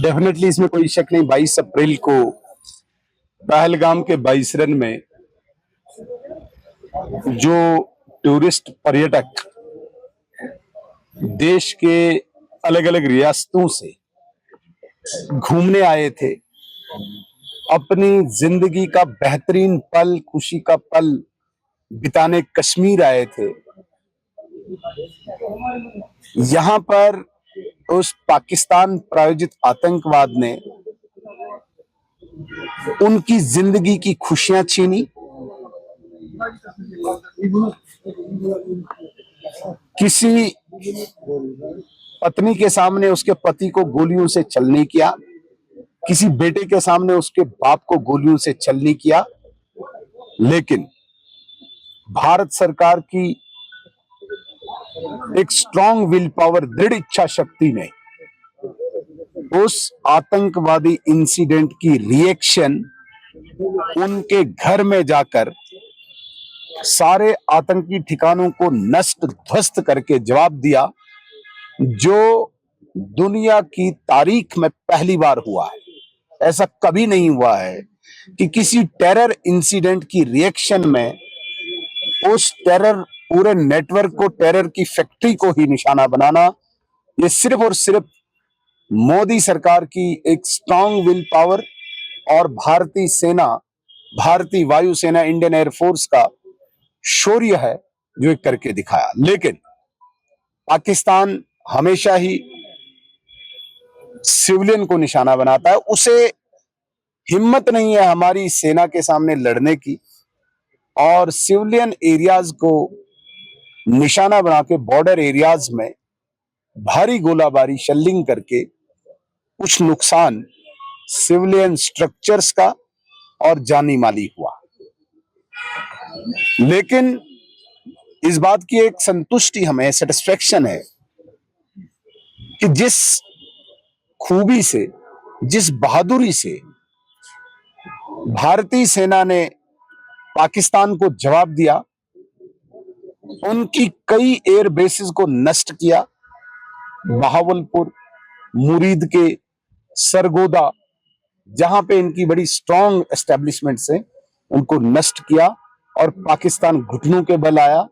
Definitely इसमें कोई शक नहीं। 22 अप्रैल को पहलगाम के 22 रन में जो टूरिस्ट पर्यटक देश के अलग अलग रियासतों से घूमने आए थे, अपनी जिंदगी का बेहतरीन पल, खुशी का पल बिताने कश्मीर आए थे, यहां पर उस पाकिस्तान प्रायोजित आतंकवाद ने उनकी जिंदगी की खुशियां छीनी, किसी पत्नी के सामने उसके पति को गोलियों से छलनी किया, किसी बेटे के सामने उसके बाप को गोलियों से छलनी किया। लेकिन भारत सरकार की एक स्ट्रांग विल पावर, दृढ़ इच्छा शक्ति ने उस आतंकवादी इंसिडेंट की रिएक्शन उनके घर में जाकर सारे आतंकी ठिकानों को नष्ट ध्वस्त करके जवाब दिया, जो दुनिया की तारीख में पहली बार हुआ है। ऐसा कभी नहीं हुआ है कि किसी टेरर इंसिडेंट की रिएक्शन में उस टेरर पूरे नेटवर्क को, टेरर की फैक्ट्री को ही निशाना बनाना। ये सिर्फ और सिर्फ मोदी सरकार की एक स्ट्रांग विल पावर और भारतीय सेना, भारतीय वायुसेना, इंडियन एयरफोर्स का शौर्य है जो एक करके दिखाया। लेकिन पाकिस्तान हमेशा ही सिविलियन को निशाना बनाता है। उसे हिम्मत नहीं है हमारी सेना के सामने लड़ने की, और सिविलियन एरियाज को निशाना बना के बॉर्डर एरियाज में भारी गोलाबारी, शेलिंग करके कुछ नुकसान सिविलियन स्ट्रक्चर्स का और जानी माली हुआ। लेकिन इस बात की एक संतुष्टि हमें, सेटिस्फेक्शन है कि जिस खूबी से, जिस बहादुरी से भारतीय सेना ने पाकिस्तान को जवाब दिया, उनकी कई एयर बेसेस को नष्ट किया, बहावलपुर, मुरीद के सरगोदा, जहां पे इनकी बड़ी स्ट्रांग एस्टेब्लिशमेंट्स हैं, उनको नष्ट किया, और पाकिस्तान घुटनों के बल आया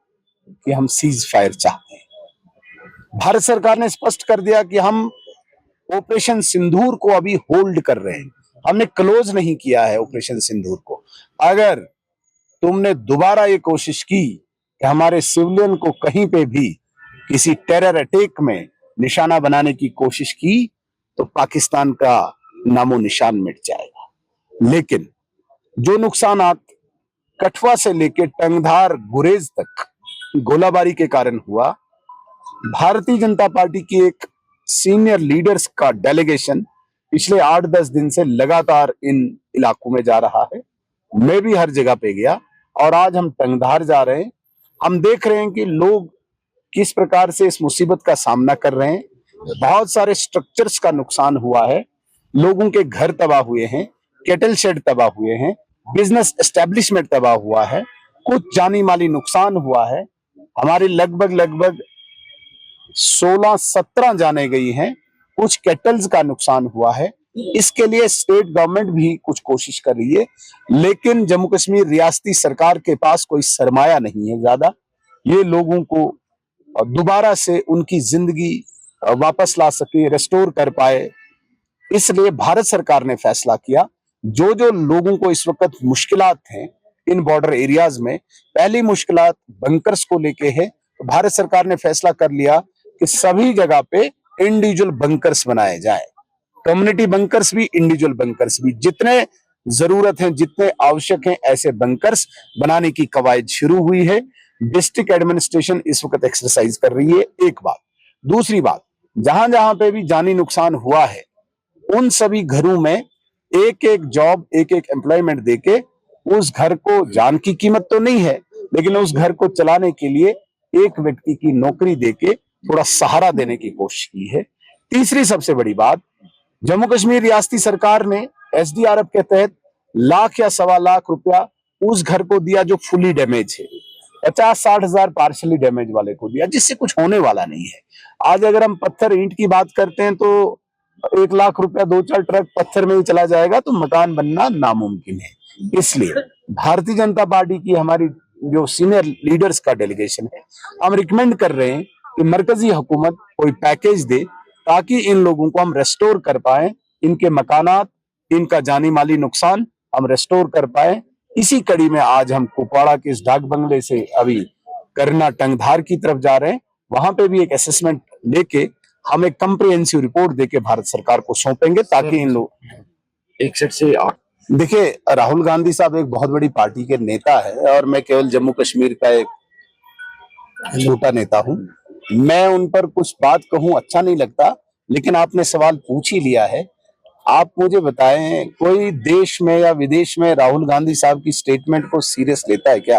कि हम सीज फायर चाहते हैं। भारत सरकार ने स्पष्ट कर दिया कि हम ऑपरेशन सिंदूर को अभी होल्ड कर रहे हैं, हमने क्लोज नहीं किया है ऑपरेशन सिंदूर को। अगर तुमने दोबारा ये कोशिश की कि हमारे सिविलियन को कहीं पे भी किसी टेरर अटैक में निशाना बनाने की कोशिश की, तो पाकिस्तान का नामो निशान मिट जाएगा। लेकिन जो नुकसानात कठुआ से लेकर टंगधार, गुरेज तक गोलाबारी के कारण हुआ, भारतीय जनता पार्टी की एक सीनियर लीडर्स का डेलीगेशन पिछले 8-10 दिन से लगातार इन इलाकों में जा रहा है। मैं भी हर जगह पे गया, और आज हम टंगधार जा रहे हैं। हम देख रहे हैं कि लोग किस प्रकार से इस मुसीबत का सामना कर रहे हैं। बहुत सारे स्ट्रक्चर्स का नुकसान हुआ है, लोगों के घर तबाह हुए हैं, केटल शेड तबाह हुए हैं, बिजनेस एस्टेब्लिशमेंट तबाह हुआ है, कुछ जानी माली नुकसान हुआ है। हमारी लगभग 16-17 जाने गई हैं, कुछ केटल्स का नुकसान हुआ है। इसके लिए स्टेट गवर्नमेंट भी कुछ कोशिश कर रही है, लेकिन जम्मू कश्मीर रियासती सरकार के पास कोई सरमाया नहीं है ज्यादा, ये लोगों को दोबारा से उनकी जिंदगी वापस ला सके, रेस्टोर कर पाए। इसलिए भारत सरकार ने फैसला किया, जो जो लोगों को इस वक्त मुश्किलात हैं इन बॉर्डर एरियाज में, पहली मुश्किलात बंकर्स को लेके है, तो भारत सरकार ने फैसला कर लिया कि सभी जगह पे इंडिविजुअल बंकर्स बनाए जाए, कम्युनिटी बंकर्स भी, इंडिविजुअल बंकर्स भी। जितने जरूरत है, जितने आवश्यक हैं, ऐसे बंकर्स बनाने की कवायद शुरू हुई है। डिस्ट्रिक्ट एडमिनिस्ट्रेशन इस वक्त एक्सरसाइज कर रही है, एक बात। दूसरी बात, जहां जहां पे भी जानी नुकसान हुआ है, उन सभी घरों में एक एक जॉब, एक एक एम्प्लॉयमेंट देके, उस घर को, जान की कीमत तो नहीं है, लेकिन उस घर को चलाने के लिए एक व्यक्ति की नौकरी देके थोड़ा सहारा देने की कोशिश की है। तीसरी सबसे बड़ी बात, जम्मू कश्मीर रियासती सरकार ने एसडीआरएफ के तहत लाख या 1.25 लाख रुपया उस घर को दिया जो फुली डैमेज है। 50-60 हजार पार्शली डैमेज वाले को दिया, जिससे कुछ होने वाला नहीं है। आज अगर हम पत्थर ईंट की बात करते हैं तो 1 लाख रुपया 2-4 ट्रक पत्थर में ही चला जाएगा तो मकान बनना नामुमकिन है। इसलिए भारतीय जनता पार्टी की हमारी जो सीनियर लीडर्स का डेलीगेशन है, हम रिकमेंड कर रहे हैं कि मरकजी हुकूमत कोई पैकेज दे ताकि इन लोगों को हम रेस्टोर कर पाए, इनके मकानात, इनका जानी माली नुकसान हम रेस्टोर कर पाए। इसी कड़ी में आज हम कुपवाड़ा के इस डाक बंगले से अभी करना टंगधार की तरफ जा रहे हैं। वहां पे भी एक असेसमेंट लेके हम एक कंप्रिहेंसिव रिपोर्ट देके भारत सरकार को सौंपेंगे ताकि इन लोग एक सेट से देखिए, राहुल गांधी साहब एक बहुत बड़ी पार्टी के नेता है और मैं केवल जम्मू कश्मीर का एक छोटा नेता हूं। मैं उन पर कुछ बात कहूं अच्छा नहीं लगता, लेकिन आपने सवाल पूछ ही लिया है। आप मुझे बताएं, कोई देश में या विदेश में राहुल गांधी साहब की स्टेटमेंट को सीरियस लेता है क्या?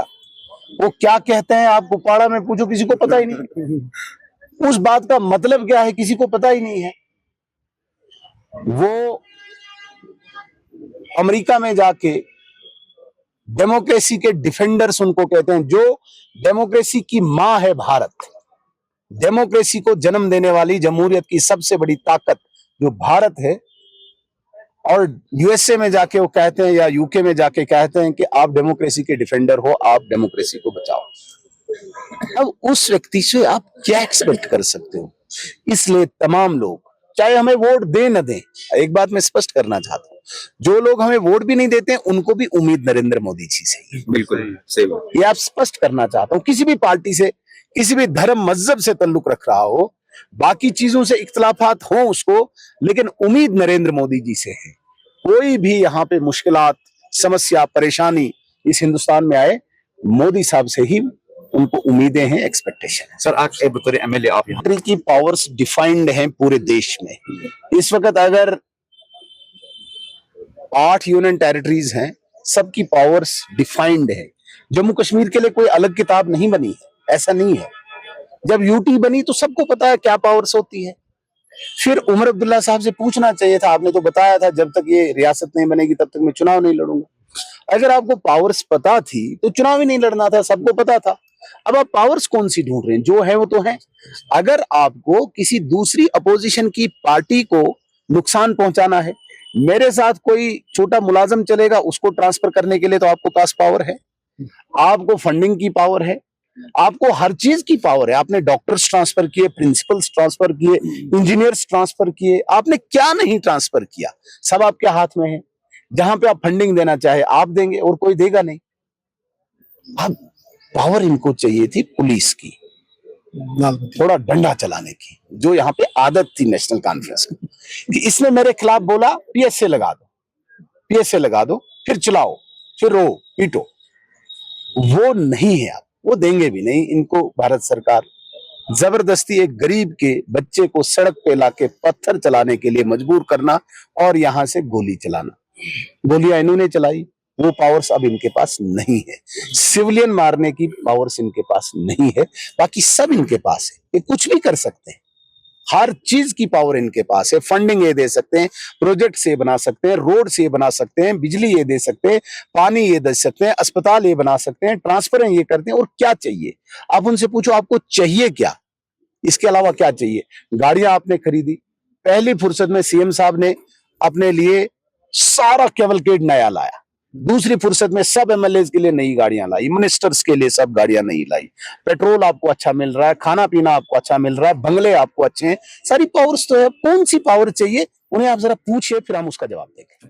वो क्या कहते हैं आप कुपवाड़ा में पूछो, किसी को पता ही नहीं। उस बात का मतलब क्या है किसी को पता ही नहीं है। वो अमेरिका में जाके डेमोक्रेसी के डिफेंडर्स उनको कहते हैं, जो डेमोक्रेसी की मां है भारत, डेमोक्रेसी को जन्म देने वाली जमहूरियत की सबसे बड़ी ताकत जो भारत है, और यूएसए में जाके वो कहते हैं या यूके में जाके कहते हैं कि आप डेमोक्रेसी के डिफेंडर हो, आप डेमोक्रेसी को बचाओ। अब उस व्यक्ति से आप क्या एक्सपेक्ट कर सकते हो? इसलिए तमाम लोग, चाहे हमें वोट दे न दें, एक बात मैं स्पष्ट करना चाहता हूं, जो लोग हमें वोट भी नहीं देते हैं उनको भी उम्मीद नरेंद्र मोदी जी से। बिल्कुल सही बात, ये आप स्पष्ट करना चाहता हूं। किसी भी पार्टी से, किसी भी धर्म मजहब से ताल्लुक रख रहा हो, बाकी चीजों से इख्तलाफात हो उसको, लेकिन उम्मीद नरेंद्र मोदी जी से है। कोई भी यहाँ पे मुश्किलात, समस्या, परेशानी इस हिंदुस्तान में आए, मोदी साहब से ही उनको उम्मीदें हैं, एक्सपेक्टेशन है। सर, आज बतौर एमएलए आप यहाँ की पावर्स डिफाइंड हैं पूरे देश में। इस वक्त अगर 8 यूनियन टेरिटरीज हैं, सबकी पावर्स डिफाइंड है। जम्मू कश्मीर के लिए कोई अलग किताब नहीं बनी है, ऐसा नहीं है। जब यूटी बनी तो सबको पता है क्या पावर्स होती है। फिर उमर अब्दुल्ला साहब से पूछना चाहिए था, आपने तो बताया था जब तक ये रियासत नहीं बनेगी तब तक मैं चुनाव नहीं लड़ूंगा। अगर आपको पावर्स पता थी तो चुनाव ही नहीं लड़ना था, सबको पता था। अब आप पावर्स कौन सी ढूंढ रहे हैं? जो है वो तो है। अगर आपको किसी दूसरी अपोजिशन की पार्टी को नुकसान पहुंचाना है, मेरे साथ कोई छोटा मुलाजम चलेगा, उसको ट्रांसफर करने के लिए तो आपको पास पावर है, आपको फंडिंग की पावर है, आपको हर चीज की पावर है। आपने डॉक्टर्स ट्रांसफर किए, प्रिंसिपल्स ट्रांसफर किए, इंजीनियर्स ट्रांसफर किए, आपने क्या नहीं ट्रांसफर किया, सब आपके हाथ में है। जहां पे आप फंडिंग देना चाहे आप देंगे और कोई देगा नहीं। अब पावर इनको चाहिए थी पुलिस की, थोड़ा डंडा चलाने की, जो यहाँ पे आदत थी नेशनल कॉन्फ्रेंस की। इसने मेरे खिलाफ बोला पीएसए लगा दो, पीएसए लगा दो, फिर चलाओ, फिर रो पीटो। वो नहीं है, आप वो देंगे भी नहीं इनको। भारत सरकार जबरदस्ती एक गरीब के बच्चे को सड़क पे लाके पत्थर चलाने के लिए मजबूर करना और यहां से गोली चलाना, गोलियां इन्होंने चलाई। वो पावर्स अब इनके पास नहीं है। सिविलियन मारने की पावर्स इनके पास नहीं है, बाकी सब इनके पास है। ये कुछ भी कर सकते हैं, हर चीज की पावर इनके पास है। फंडिंग ये दे सकते हैं, प्रोजेक्ट से बना सकते हैं, रोड से बना सकते हैं, बिजली ये दे सकते हैं, पानी ये दे सकते हैं, अस्पताल ये बना सकते हैं, ट्रांसफर ये करते हैं। और क्या चाहिए? आप उनसे पूछो आपको चाहिए क्या, इसके अलावा क्या चाहिए? गाड़ियां आपने खरीदी, पहली फुर्सत में सीएम साहब ने अपने लिए सारा कैवलकेड नया लाया, दूसरी फुर्सत में सब एमएलए के लिए नई गाड़ियां लाई, मिनिस्टर्स के लिए सब गाड़ियां नई लाई। पेट्रोल आपको अच्छा मिल रहा है, खाना पीना आपको अच्छा मिल रहा है, बंगले आपको अच्छे हैं, सारी पावर्स तो है। कौन सी पावर चाहिए उन्हें आप जरा पूछिए, फिर हम उसका जवाब देंगे।